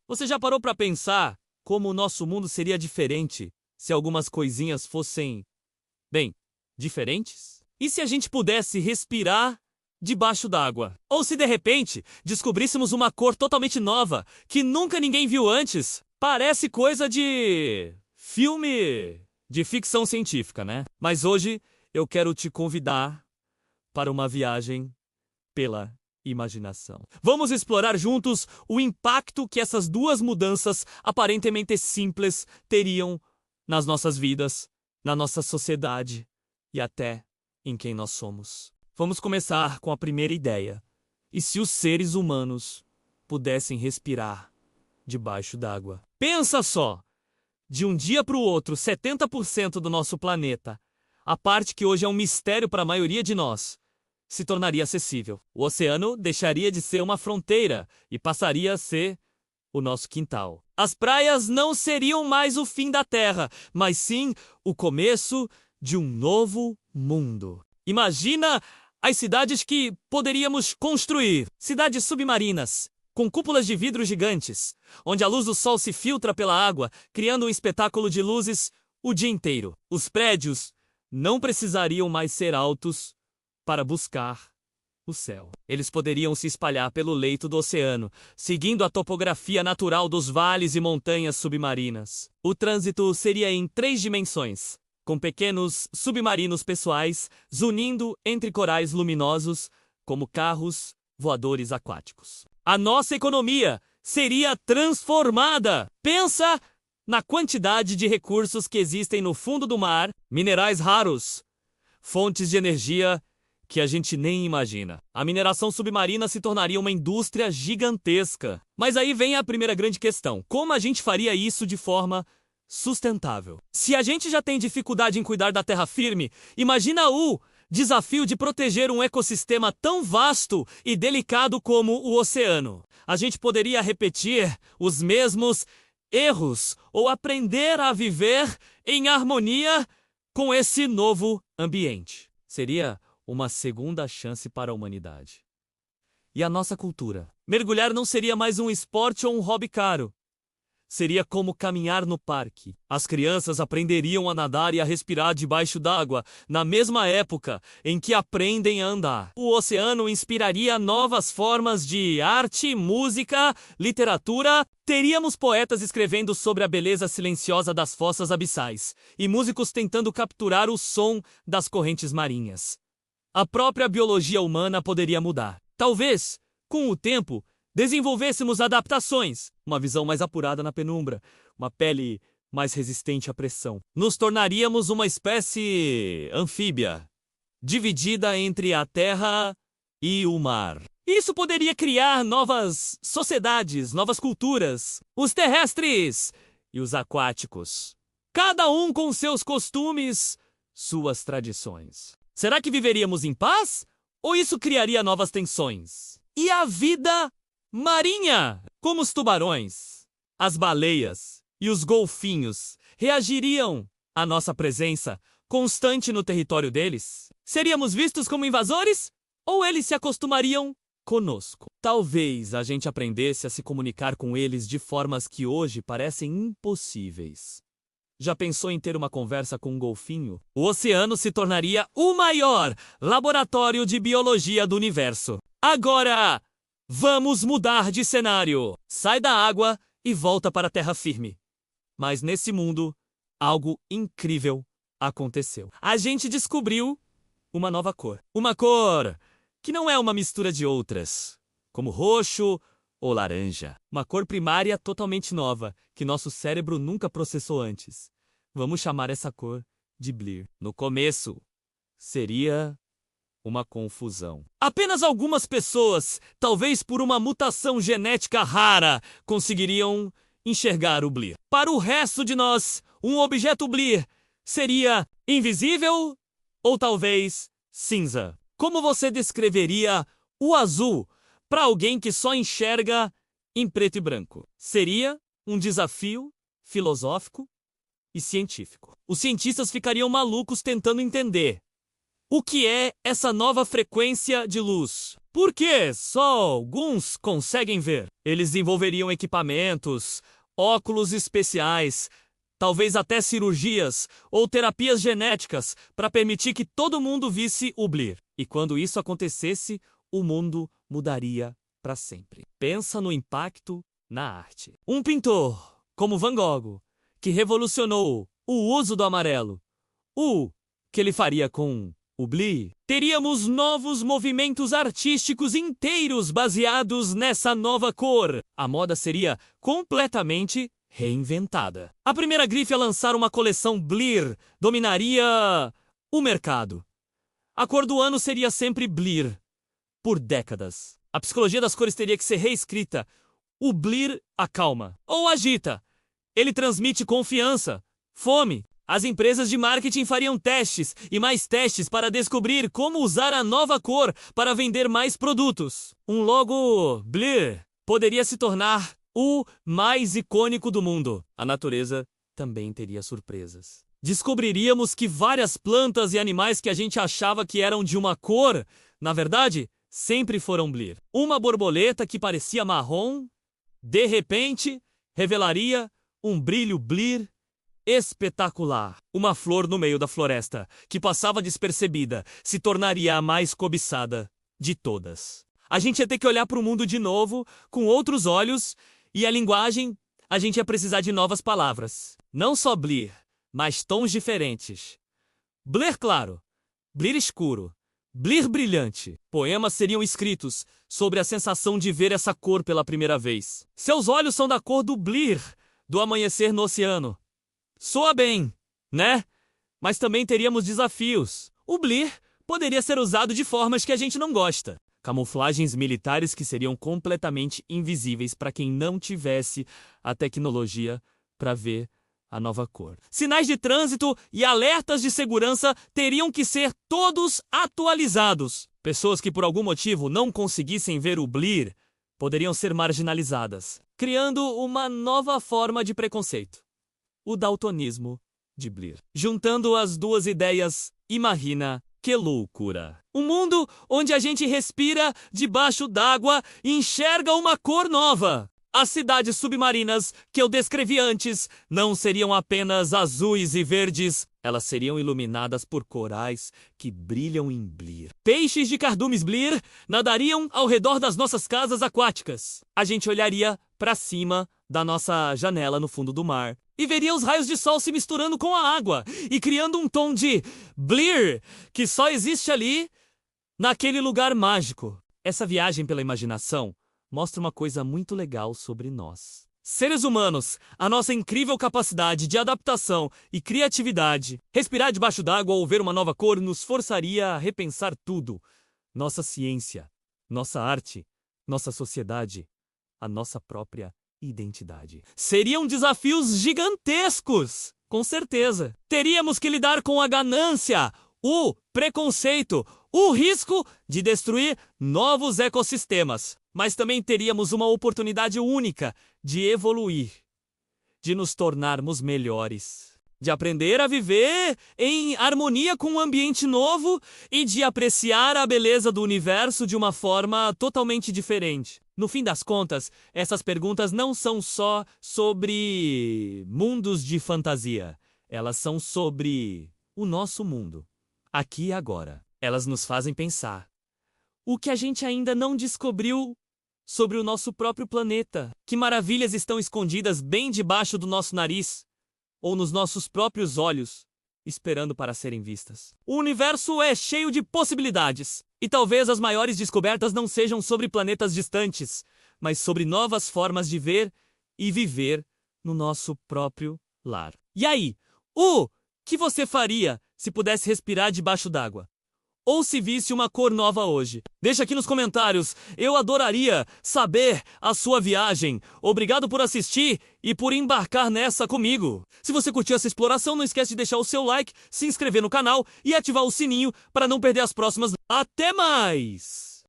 Você já parou para pensar como o nosso mundo seria diferente se algumas coisinhas fossem, bem, diferentes? E se a gente pudesse respirar debaixo d'água? Ou se de repente descobríssemos uma cor totalmente nova que nunca ninguém viu antes? Parece coisa de filme de ficção científica, né? Mas hoje eu quero te convidar para uma viagem pela imaginação. Vamos explorar juntos o impacto que essas duas mudanças aparentemente simples teriam nas nossas vidas, na nossa sociedade e até em quem nós somos. Vamos começar com a primeira ideia. E se os seres humanos pudessem respirar debaixo d'água? Pensa só! De um dia para o outro, 70% do nosso planeta, a parte que hoje é um mistério para a maioria de nós, se tornaria acessível. O oceano deixaria de ser uma fronteira e passaria a ser o nosso quintal. As praias não seriam mais o fim da Terra, mas sim o começo de um novo mundo. Imagina as cidades que poderíamos construir. Cidades submarinas, com cúpulas de vidro gigantes, onde a luz do sol se filtra pela água, criando um espetáculo de luzes o dia inteiro. Os prédios não precisariam mais ser altos para buscar o céu. Eles poderiam se espalhar pelo leito do oceano, seguindo a topografia natural dos vales e montanhas submarinas. O trânsito seria em 3 dimensões, com pequenos submarinos pessoais zunindo entre corais luminosos, como carros voadores aquáticos. A nossa economia seria transformada. Pensa na quantidade de recursos que existem no fundo do mar, minerais raros, fontes de energia que a gente nem imagina. A mineração submarina se tornaria uma indústria gigantesca. Mas aí vem a primeira grande questão. Como a gente faria isso de forma sustentável? Se a gente já tem dificuldade em cuidar da terra firme, imagina o desafio de proteger um ecossistema tão vasto e delicado como o oceano. A gente poderia repetir os mesmos erros ou aprender a viver em harmonia com esse novo ambiente. Seria uma segunda chance para a humanidade. E a nossa cultura? Mergulhar não seria mais um esporte ou um hobby caro. Seria como caminhar no parque. As crianças aprenderiam a nadar e a respirar debaixo d'água na mesma época em que aprendem a andar. O oceano inspiraria novas formas de arte, música, literatura. Teríamos poetas escrevendo sobre a beleza silenciosa das fossas abissais e músicos tentando capturar o som das correntes marinhas. A própria biologia humana poderia mudar. Talvez, com o tempo, desenvolvêssemos adaptações, uma visão mais apurada na penumbra, uma pele mais resistente à pressão. Nos tornaríamos uma espécie anfíbia, dividida entre a terra e o mar. Isso poderia criar novas sociedades, novas culturas, os terrestres e os aquáticos, cada um com seus costumes, suas tradições. Será que viveríamos em paz? Ou isso criaria novas tensões? E a vida marinha? Como os tubarões, as baleias e os golfinhos reagiriam à nossa presença constante no território deles? Seríamos vistos como invasores? Ou eles se acostumariam conosco? Talvez a gente aprendesse a se comunicar com eles de formas que hoje parecem impossíveis. Já pensou em ter uma conversa com um golfinho? O oceano se tornaria o maior laboratório de biologia do universo. Agora, vamos mudar de cenário. Sai da água e volta para a terra firme. Mas nesse mundo, algo incrível aconteceu. A gente descobriu uma nova cor. Uma cor que não é uma mistura de outras, como roxo ou laranja. Uma cor primária totalmente nova, que nosso cérebro nunca processou antes. Vamos chamar essa cor de Blear. No começo, seria uma confusão. Apenas algumas pessoas, talvez por uma mutação genética rara, conseguiriam enxergar o Blear. Para o resto de nós, um objeto Blear seria invisível ou talvez cinza. Como você descreveria o azul para alguém que só enxerga em preto e branco? Seria um desafio filosófico e científico. Os cientistas ficariam malucos tentando entender. O que é essa nova frequência de luz? Porque só alguns conseguem ver. Eles desenvolveriam equipamentos, óculos especiais, talvez até cirurgias ou terapias genéticas para permitir que todo mundo visse o Blir. E quando isso acontecesse, o mundo mudaria para sempre. Pensa no impacto na arte. Um pintor, como Van Gogh, que revolucionou o uso do amarelo, o que ele faria com o Blir? Teríamos novos movimentos artísticos inteiros baseados nessa nova cor. A moda seria completamente reinventada. A primeira grife a lançar uma coleção Blir dominaria o mercado. A cor do ano seria sempre Blir, por décadas. A psicologia das cores teria que ser reescrita. O Blir acalma ou agita. Ele transmite confiança, fome. As empresas de marketing fariam testes e mais testes para descobrir como usar a nova cor para vender mais produtos. Um logo Blir poderia se tornar o mais icônico do mundo. A natureza também teria surpresas. Descobriríamos que várias plantas e animais que a gente achava que eram de uma cor, na verdade, sempre foram Blir. Uma borboleta que parecia marrom, de repente, revelaria um brilho Blir espetacular. Uma flor no meio da floresta, que passava despercebida, se tornaria a mais cobiçada de todas. A gente ia ter que olhar para o mundo de novo, com outros olhos, e a linguagem, a gente ia precisar de novas palavras. Não só Blir, mas tons diferentes. Blir claro, Blir escuro, Blir brilhante. Poemas seriam escritos sobre a sensação de ver essa cor pela primeira vez. Seus olhos são da cor do Blir, do amanhecer no oceano. Soa bem, né? Mas também teríamos desafios. O Blir poderia ser usado de formas que a gente não gosta. Camuflagens militares que seriam completamente invisíveis para quem não tivesse a tecnologia para ver a nova cor. Sinais de trânsito e alertas de segurança teriam que ser todos atualizados. Pessoas que por algum motivo não conseguissem ver o Blir poderiam ser marginalizadas, criando uma nova forma de preconceito. O daltonismo de Blir. Juntando as duas ideias, imagina que loucura. Um mundo onde a gente respira debaixo d'água e enxerga uma cor nova. As cidades submarinas que eu descrevi antes não seriam apenas azuis e verdes, elas seriam iluminadas por corais que brilham em Blir. Peixes de cardumes Blir nadariam ao redor das nossas casas aquáticas. A gente olharia para cima da nossa janela no fundo do mar e veria os raios de sol se misturando com a água e criando um tom de Blir que só existe ali, naquele lugar mágico. Essa viagem pela imaginação mostra uma coisa muito legal sobre nós. Seres humanos, a nossa incrível capacidade de adaptação e criatividade. Respirar debaixo d'água ou ver uma nova cor nos forçaria a repensar tudo. Nossa ciência, nossa arte, nossa sociedade, a nossa própria identidade. Seriam desafios gigantescos, com certeza. Teríamos que lidar com a ganância, o preconceito, o risco de destruir novos ecossistemas. Mas também teríamos uma oportunidade única de evoluir, de nos tornarmos melhores, de aprender a viver em harmonia com um ambiente novo e de apreciar a beleza do universo de uma forma totalmente diferente. No fim das contas, essas perguntas não são só sobre mundos de fantasia. Elas são sobre o nosso mundo, aqui e agora. Elas nos fazem pensar. O que a gente ainda não descobriu sobre o nosso próprio planeta. Que maravilhas estão escondidas bem debaixo do nosso nariz, ou nos nossos próprios olhos, esperando para serem vistas. O universo é cheio de possibilidades, e talvez as maiores descobertas não sejam sobre planetas distantes, mas sobre novas formas de ver e viver no nosso próprio lar. E aí, o que você faria se pudesse respirar debaixo d'água? Ou se visse uma cor nova hoje? Deixa aqui nos comentários, eu adoraria saber a sua viagem. Obrigado por assistir e por embarcar nessa comigo. Se você curtiu essa exploração, não esquece de deixar o seu like, se inscrever no canal e ativar o sininho para não perder as próximas. Até mais!